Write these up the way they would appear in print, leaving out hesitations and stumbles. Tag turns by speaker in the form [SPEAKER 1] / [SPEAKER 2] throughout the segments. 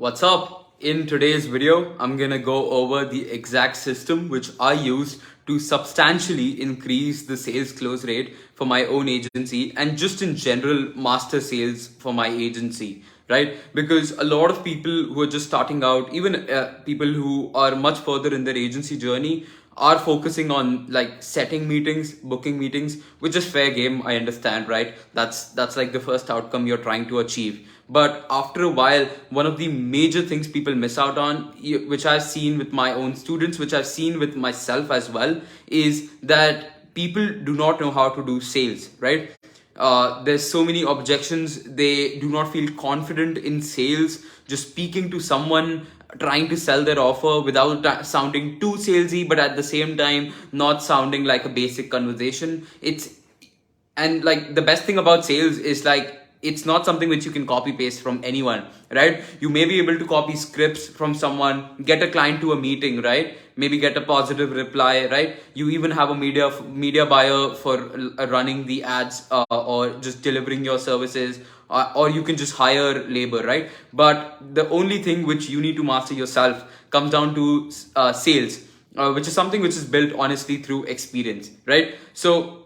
[SPEAKER 1] What's up? In today's video, I'm gonna go over the exact system which I used to substantially increase the sales close rate for my own agency and just in general master sales for my agency, right? Because a lot of people who are just starting out, even people who are much further in their agency journey, are focusing on like setting meetings, booking meetings, which is fair game. I understand, right? That's like the first outcome you're trying to achieve. But after a while, one of the major things people miss out on, which I've seen with my own students, which I've seen with myself as well, is that people do not know how to do sales, right? There's so many objections. They do not feel confident in sales, just speaking to someone, trying to sell their offer without sounding too salesy, but at the same time not sounding like a basic conversation. And like the best thing about sales is like it's not something which you can copy paste from anyone, right? You may be able to copy scripts from someone, get a client to a meeting, right? Maybe get a positive reply, right? You even have a media buyer for running the ads or just delivering your services, or you can just hire labor, right? But the only thing which you need to master yourself comes down to sales, which is something which is built honestly through experience, right? So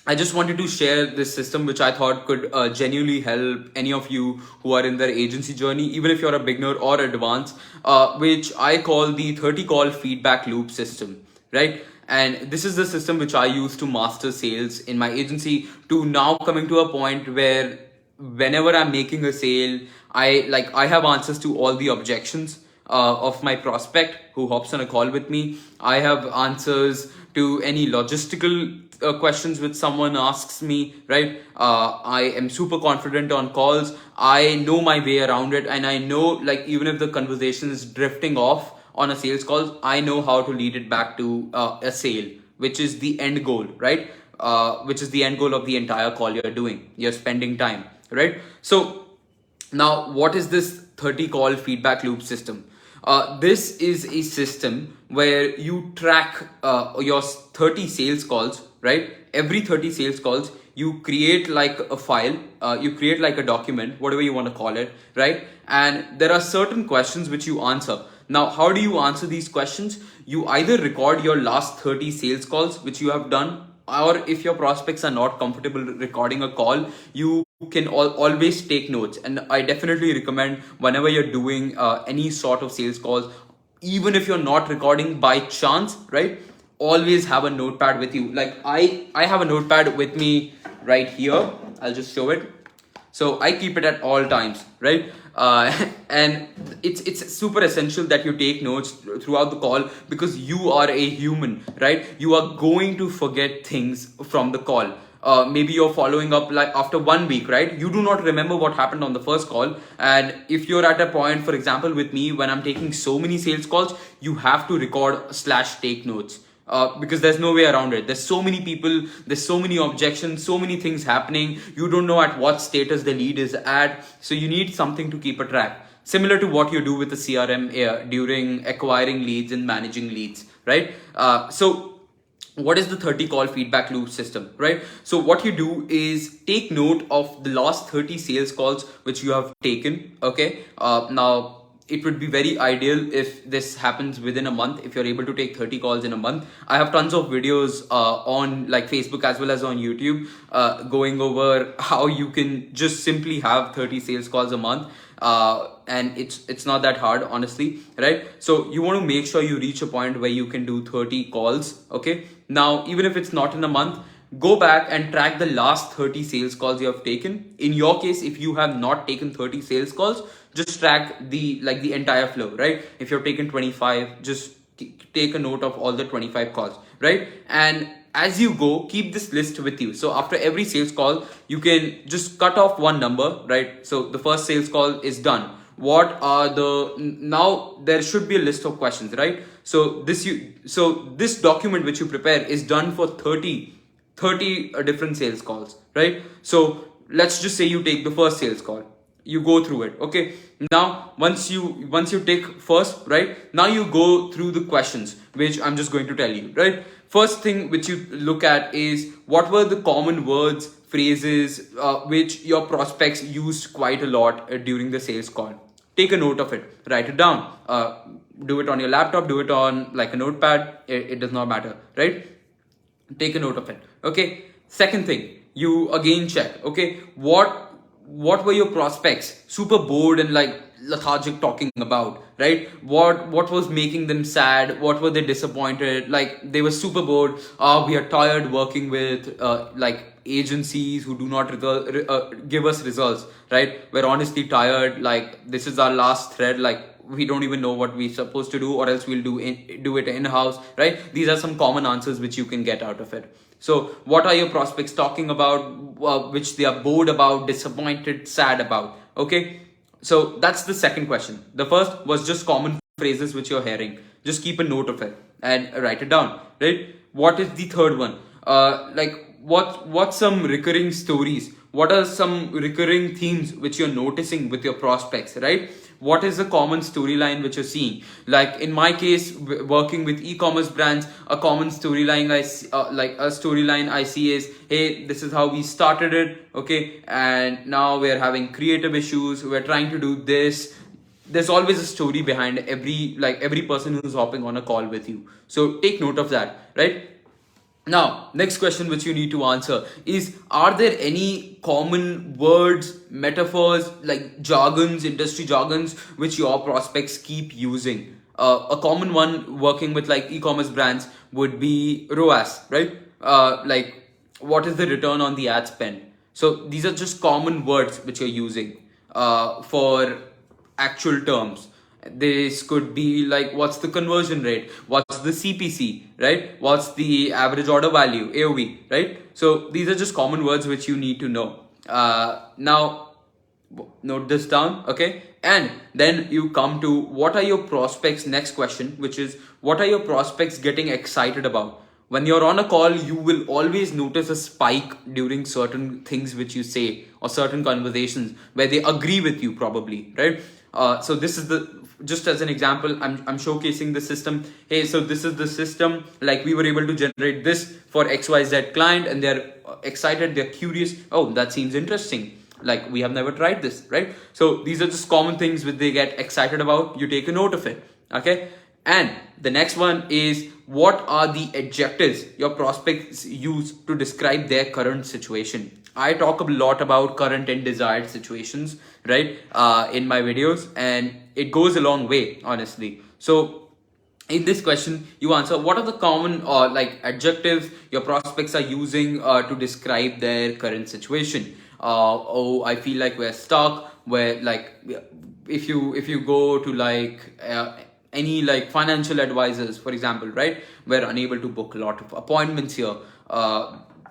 [SPEAKER 1] I just wanted to share this system which I thought could genuinely help any of you who are in their agency journey, even if you're a beginner or advanced, which I call the 30 call feedback loop system, right? And this is the system which I use to master sales in my agency, to now coming to a point where whenever I'm making a sale, I have answers to all the objections of my prospect who hops on a call with me. I have answers to any logistical questions which someone asks me, right? I am super confident on calls. I know my way around it, and I know, like, even if the conversation is drifting off on a sales call, I know how to lead it back to a sale, which is the end goal, right? Which is the end goal of the entire call you're doing. You're spending time, right? So now, what is this 30 call feedback loop system? This is a system where you track your 30 sales calls, right? Every 30 sales calls, you create like a file, you create like a document, whatever you want to call it, right? And there are certain questions which you answer. Now, how do you answer these questions? You either record your last 30 sales calls which you have done, or if your prospects are not comfortable recording a call, you can always take notes. And I definitely recommend, whenever you're doing any sort of sales calls, even if you're not recording by chance, right, always have a notepad with you. Like I have a notepad with me right here. I'll just show it. So I keep it at all times, right? And it's super essential that you take notes throughout the call, because you are a human, right? You are going to forget things from the call. Maybe you're following up like after 1 week, right? You do not remember what happened on the first call. And if you're at a point, for example, with me, when I'm taking so many sales calls, you have to record/take notes. Because there's no way around it. There's so many people, there's so many objections, so many things happening. You don't know at what status the lead is at. So you need something to keep a track. Similar to what you do with the CRM during acquiring leads and managing leads, right? So what is the 30 call feedback loop system, right? So what you do is take note of the last 30 sales calls which you have taken, okay? Now, it would be very ideal if this happens within a month, if you're able to take 30 calls in a month. I have tons of videos on like Facebook as well as on YouTube going over how you can just simply have 30 sales calls a month. And it's not that hard, honestly, right? So you want to make sure you reach a point where you can do 30 calls, okay? Now, even if it's not in a month, go back and track the last 30 sales calls you have taken. In your case, if you have not taken 30 sales calls, just track the entire flow, right? If you're taking 25, just take a note of all the 25 calls, right? And as you go, keep this list with you. So after every sales call, you can just cut off one number, right? So the first sales call is done. Now there should be a list of questions, right? So this document which you prepare is done for 30 different sales calls, right? So let's just say you take the first sales call, you go through it, okay? Now once you take first, right, now you go through the questions which I'm just going to tell you, right? First thing which you look at is, what were the common words, phrases which your prospects used quite a lot during the sales call? take a note of it, write it down, do it on your laptop, do it on like a notepad, it does not matter, right? Take a note of it. Okay, second thing, you again check, okay, what were your prospects super bored and like lethargic talking about, right? What was making them sad? What were they disappointed? Like they were super bored. We are tired working with like agencies who do not give us results, right? We're honestly tired. Like this is our last thread. Like we don't even know what we're supposed to do, or else we'll do it in-house, right? These are some common answers which you can get out of it. So what are your prospects talking about, which they are bored about, disappointed, sad about? Okay, so that's the second question. The first was just common phrases which you're hearing. Just keep a note of it and write it down, right? What is the third one? Like what's some recurring stories? What are some recurring themes which you're noticing with your prospects, right? What is the common storyline which you're seeing? Like in my case, working with e-commerce brands, a common storyline I see is, hey, this is how we started it, okay, and now we're having creative issues. We're trying to do this. There's always a story behind every person who's hopping on a call with you. So take note of that, right? Now, next question which you need to answer is, are there any common words, metaphors, like jargons, industry jargons, which your prospects keep using? A common one working with like e-commerce brands would be ROAS, right? Like what is the return on the ad spend? So these are just common words which you're using for actual terms. This could be like, what's the conversion rate? What's the CPC, right? What's the average order value, AOV, right? So these are just common words which you need to know. Now, note this down, okay? And then you come to, what are your prospects? Next question, which is, what are your prospects getting excited about? When you're on a call, you will always notice a spike during certain things which you say, or certain conversations where they agree with you probably, right? So this is just as an example, I'm showcasing the system. Hey, so this is the system, like we were able to generate this for XYZ client, and they're excited, they're curious. Oh, that seems interesting. Like we have never tried this, right? So these are just common things which they get excited about. You take a note of it, okay? And the next one is, what are the adjectives your prospects use to describe their current situation? I talk a lot about current and desired situations, right, in my videos, and it goes a long way, honestly. So in this question, you answer, what are the common like adjectives your prospects are using to describe their current situation? Oh, I feel like we're stuck. Where like if you go to like any like financial advisors, for example, right, we're unable to book a lot of appointments here.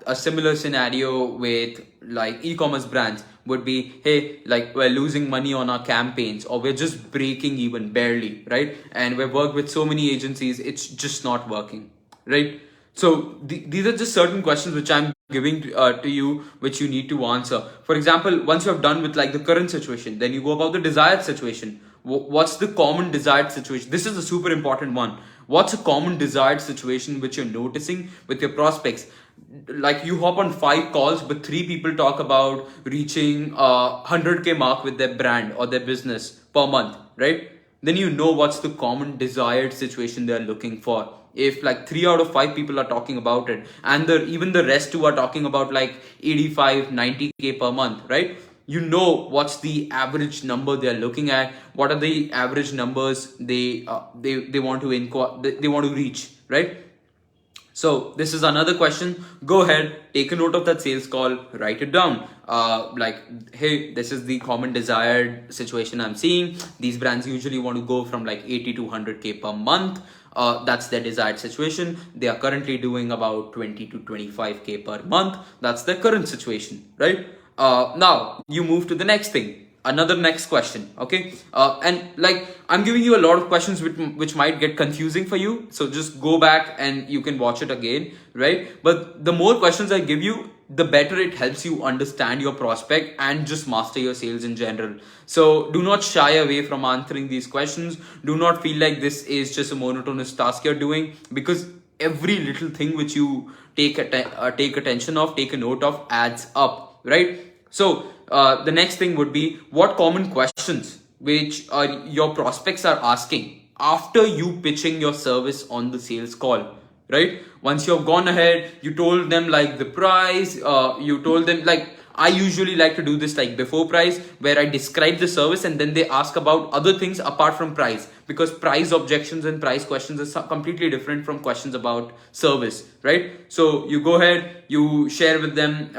[SPEAKER 1] A similar scenario with like e-commerce brands would be, hey, like we're losing money on our campaigns, or we're just breaking even barely, right? And we've worked with so many agencies, it's just not working, right? So these are just certain questions which I'm giving to you, which you need to answer. For example, once you have done with like the current situation, then you go about the desired situation. What's the common desired situation? This is a super important one. What's a common desired situation which you're noticing with your prospects? Like you hop on 5 calls, but 3 people talk about reaching 100K mark with their brand or their business per month, right? Then you know what's the common desired situation they're looking for. If like 3 out of 5 people are talking about it, and even the rest who are talking about like 85, 90K per month, right? You know what's the average number they're looking at. What are the average numbers they want to reach, right? So this is another question. Go ahead, take a note of that sales call, write it down. Like, hey, this is the common desired situation I'm seeing. These brands usually want to go from like 80 to 100K per month. That's their desired situation. They are currently doing about 20 to 25K per month. That's their current situation, right? Now you move to the next thing. Another next question, okay? And like I'm giving you a lot of questions which might get confusing for you, so just go back and you can watch it again, right? But the more questions I give you, the better it helps you understand your prospect and just master your sales in general. So do not shy away from answering these questions. Do not feel like this is just a monotonous task you're doing, because every little thing which you take attention of, take a note of, adds up, right? So the next thing would be, what common questions which your prospects are asking after you pitching your service on the sales call, right? Once you've gone ahead, you told them like the price, you told them like, I usually like to do this like before price, where I describe the service and then they ask about other things apart from price, because price objections and price questions are completely different from questions about service, right? So you go ahead, you share with them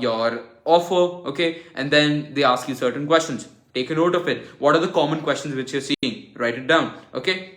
[SPEAKER 1] your offer, okay, and then they ask you certain questions. Take a note of it. What are the common questions which you're seeing? Write it down, okay?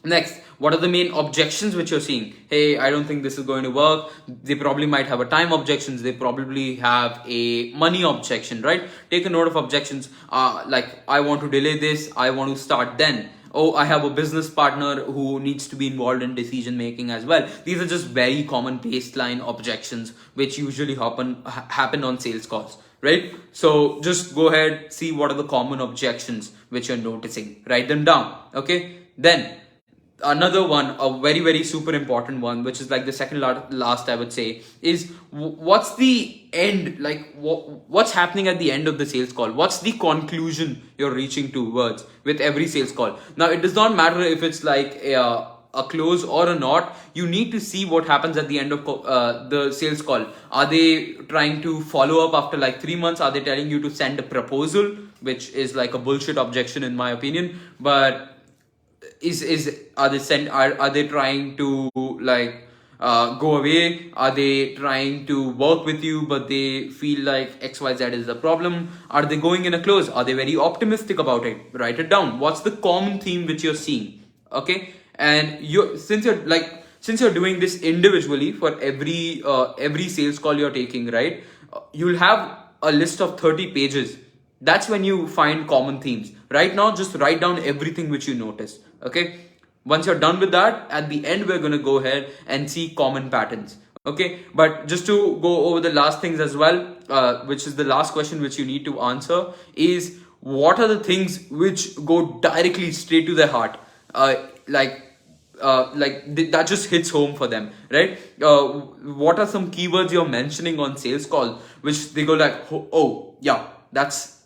[SPEAKER 1] Next, what are the main objections which you're seeing? Hey, I don't think this is going to work. They probably might have a time objections. They probably have a money objection, right? Take a note of objections. Like, I want to delay this. I want to start then. Oh, I have a business partner who needs to be involved in decision making as well. These are just very common baseline objections which usually happen on sales calls, right? So just go ahead, see what are the common objections which you're noticing. Write them down, okay? Then another one, a very, very super important one, which is like the second last I would say, is what's the end, like what's happening at the end of the sales call? What's the conclusion you're reaching towards with every sales call? Now, it does not matter if it's like a close or a not. You need to see what happens at the end of the sales call. Are they trying to follow up after like 3 months? Are they telling you to send a proposal, which is like a bullshit objection in my opinion? But are they trying to like go away? Are they trying to work with you but they feel like XYZ is the problem? Are they going in a close? Are they very optimistic about it? Write it down. What's the common theme which you're seeing? Okay, and since you're doing this individually for every sales call you're taking, right? You'll have a list of 30 pages. That's when you find common themes. Right now, just write down everything which you notice. Okay. Once you're done with that, at the end, we're going to go ahead and see common patterns. Okay. But just to go over the last things as well, which is the last question which you need to answer, is what are the things which go directly straight to their heart? That just hits home for them, right? What are some keywords you're mentioning on sales call which they go like, oh yeah, that's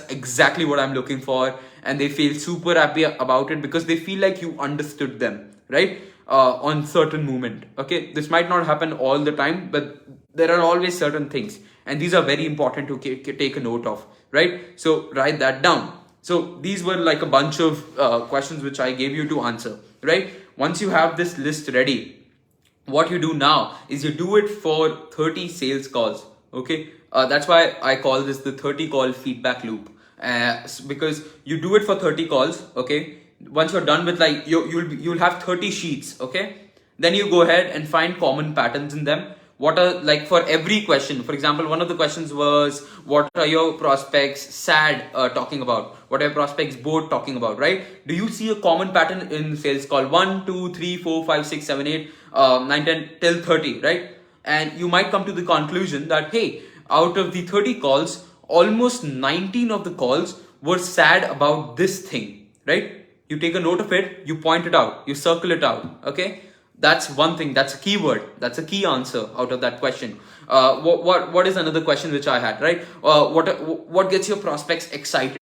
[SPEAKER 1] exactly what I'm looking for, and they feel super happy about it because they feel like you understood them, right? On certain moment. Okay, this might not happen all the time, but there are always certain things, and these are very important to take a note of, right? So write that down. So these were like a bunch of questions which I gave you to answer, right? Once you have this list ready, what you do now is you do it for 30 sales calls. Okay, that's why I call this the 30 call feedback loop, because you do it for 30 calls. Okay, once you're done with like you'll have 30 sheets. Okay, then you go ahead and find common patterns in them. What are, like, for every question, for example, one of the questions was, what are your prospects sad talking about? What are your prospects bored talking about, right? Do you see a common pattern in sales call 1, 2, 3, 4, 5, 6, 7, 8, 9, 10 till 30, right? And you might come to the conclusion that, hey, out of the 30 calls, almost 19 of the calls were sad about this thing, right? You take a note of it, you point it out, you circle it out, okay? That's one thing, that's a keyword, that's a key answer out of that question. What is another question which I had, right? What gets your prospects excited?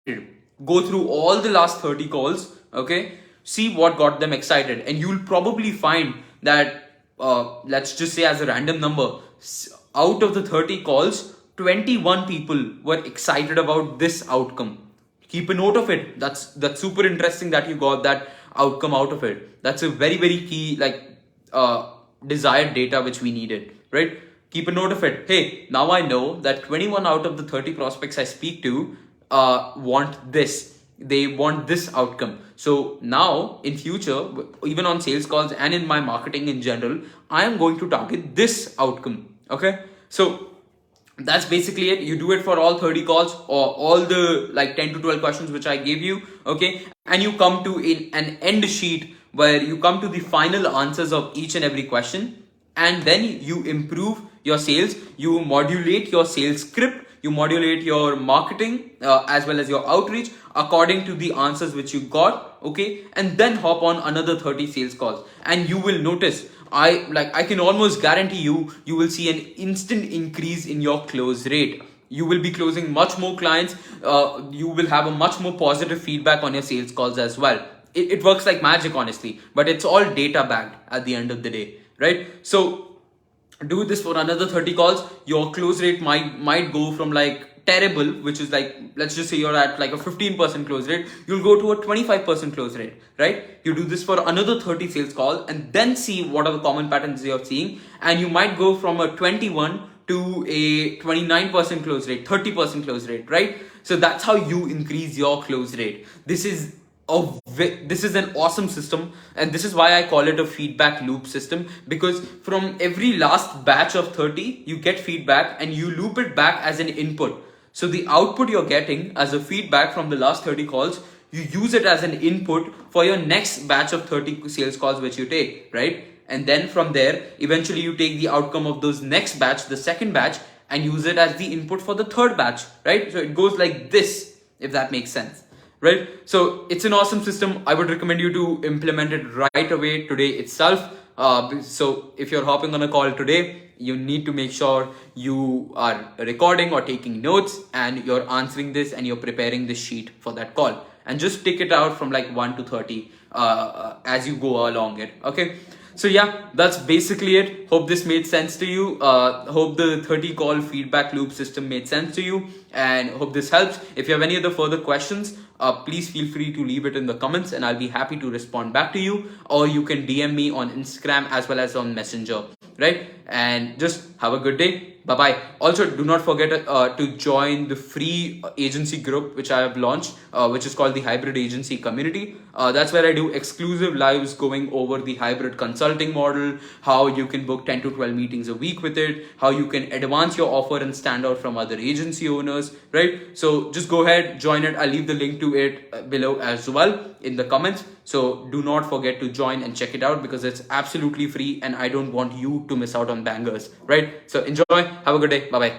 [SPEAKER 1] Go through all the last 30 calls, okay? See what got them excited, and you'll probably find that, let's just say as a random number, out of the 30 calls, 21 people were excited about this outcome. Keep a note of it. That's super interesting that you got that outcome out of it. That's a very, very key, like, desired data which we needed, right? Keep a note of it. Hey, now I know that 21 out of the 30 prospects I speak to want this. They want this outcome. So now in future, even on sales calls and in my marketing in general, I am going to target this outcome. Okay, so that's basically it. You do it for all 30 calls or all the like 10 to 12 questions which I gave you. Okay, and you come to an end sheet where you come to the final answers of each and every question, and then you improve your sales, you modulate your sales script, you modulate your marketing as well as your outreach according to the answers which you got, okay? And then hop on another 30 sales calls, and you will notice, I can almost guarantee you will see an instant increase in your close rate. you will be closing much more clients. You will have a much more positive feedback on your sales calls as well. It works like magic, honestly, but it's all data backed at the end of the day, right? So do this for another 30 calls. Your close rate might go from like terrible, which is like, let's just say you're at like a 15% close rate, you'll go to a 25% close rate, right? You do this for another 30 sales call and then see what are the common patterns you're seeing, and you might go from a 21 to a 29% close rate, 30% close rate, right? So that's how you increase your close rate. This is an awesome system, and this is why I call it a feedback loop system, because from every last batch of 30 you get feedback and you loop it back as an input. So the output you're getting as a feedback from the last 30 calls, you use it as an input for your next batch of 30 sales calls which you take, right? And then from there, eventually you take the outcome of those next batch, the second batch, and use it as the input for the third batch, right? So it goes like this, if that makes sense, right? So it's an awesome system. I would recommend you to implement it right away today itself. So if you're hopping on a call today, you need to make sure you are recording or taking notes, and you're answering this and you're preparing the sheet for that call, and just take it out from like 1 to 30 as you go along it. Okay. So yeah, that's basically it. Hope this made sense to you. Hope the 30 call feedback loop system made sense to you, and hope this helps. If you have any other further questions, please feel free to leave it in the comments and I'll be happy to respond back to you, or you can DM me on Instagram as well as on Messenger, right? And just have a good day. Bye bye. Also, do not forget to join the free agency group which I have launched, which is called the Hybrid Agency Community. That's where I do exclusive lives going over the hybrid consulting model, how you can book 10 to 12 meetings a week with it, how you can advance your offer and stand out from other agency owners, right? So just go ahead, join it. I'll leave the link to it below as well in the comments. So do not forget to join and check it out, because it's absolutely free and I don't want you to miss out on bangers, right? So enjoy. Have a good day. Bye bye.